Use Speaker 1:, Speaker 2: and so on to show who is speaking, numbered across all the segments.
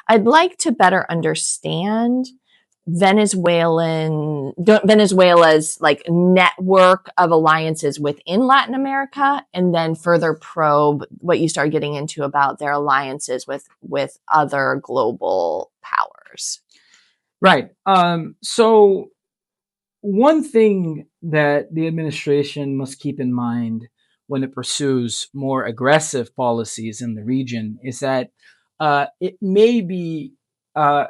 Speaker 1: I'd like to better understand Venezuela's like network of alliances within Latin America, and then further probe what you started getting into about their alliances with other global powers.
Speaker 2: Right. So one thing that the administration must keep in mind when it pursues more aggressive policies in the region is that it may be uh,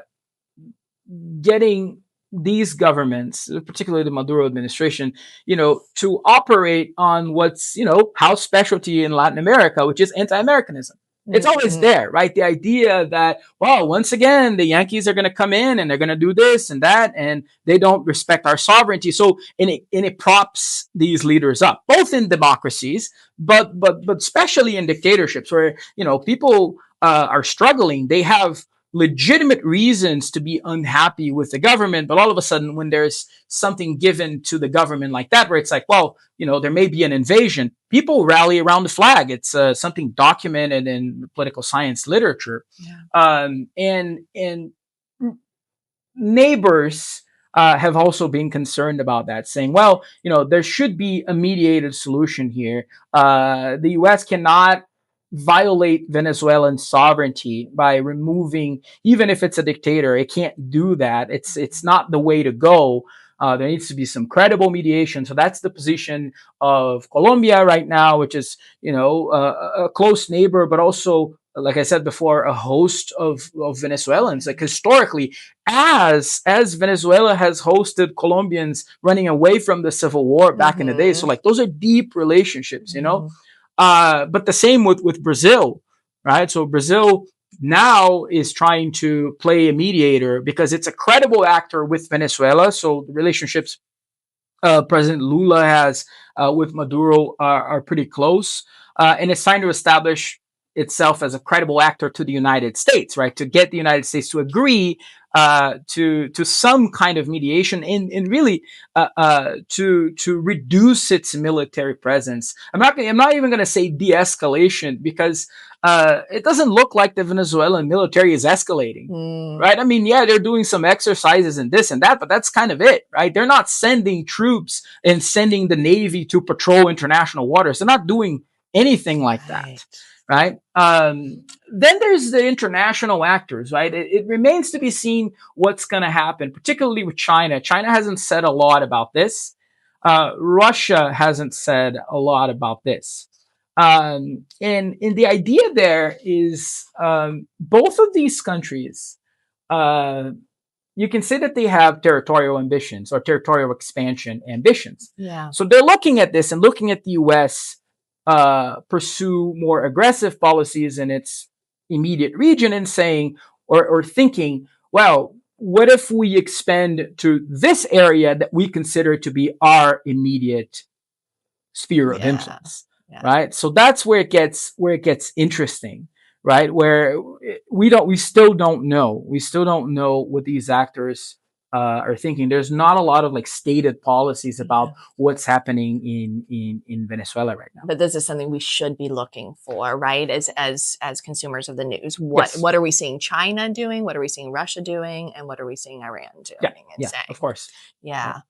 Speaker 2: getting these governments, particularly the Maduro administration, to operate on what's, house specialty in Latin America, which is anti-Americanism. It's always
Speaker 1: Mm-hmm.
Speaker 2: there, right? The idea that, well, once again, the Yankees are going to come in and they're going to do this and that, and they don't respect our sovereignty. So, and it props these leaders up, both in democracies, but especially in dictatorships, where people are struggling. They have legitimate reasons to be unhappy with the government, but all of a sudden, when there's something given to the government like that, where it's like, well, there may be an invasion, people rally around the flag. It's something documented in political science literature.
Speaker 1: Yeah.
Speaker 2: And neighbors have also been concerned about that, saying, well, there should be a mediated solution here. The U.S. cannot violate Venezuelan sovereignty by removing, even if it's a dictator, it can't do that. It's not the way to go. There needs to be some credible mediation. So that's the position of Colombia right now, which is, a close neighbor, but also, like I said before, a host of Venezuelans. Like historically, as Venezuela has hosted Colombians running away from the civil war back in the day. So like those are deep relationships, but the same with Brazil, right? So Brazil now is trying to play a mediator because it's a credible actor with Venezuela. So the relationships President Lula has with Maduro are pretty close, and it's trying to establish itself as a credible actor to the United States, right? To get the United States to agree to some kind of mediation and really to reduce its military presence. I'm not even going to say de-escalation because it doesn't look like the Venezuelan military is escalating. Right? I mean, yeah, they're doing some exercises and this and that, but that's kind of it, right? They're not sending troops and sending the Navy to patrol international waters. They're not doing anything like that, right? Then there's the international actors, right? It remains to be seen what's going to happen, particularly with China. China hasn't said a lot about this. Russia hasn't said a lot about this. And the idea there is both of these countries, you can say that they have territorial ambitions or territorial expansion ambitions.
Speaker 1: Yeah.
Speaker 2: So they're looking at this and looking at the U.S. Pursue more aggressive policies in its immediate region and saying or thinking, well, what if we expand to this area that we consider to be our immediate sphere of influence, right? So that's where it gets interesting, right? Where we still don't know what these actors are thinking. There's not a lot of like stated policies about what's happening in Venezuela right now.
Speaker 1: But this is something we should be looking for, right? As consumers of the news, what are we seeing China doing? What are we seeing Russia doing? And what are we seeing Iran doing?
Speaker 2: Yeah, of course.
Speaker 1: Yeah.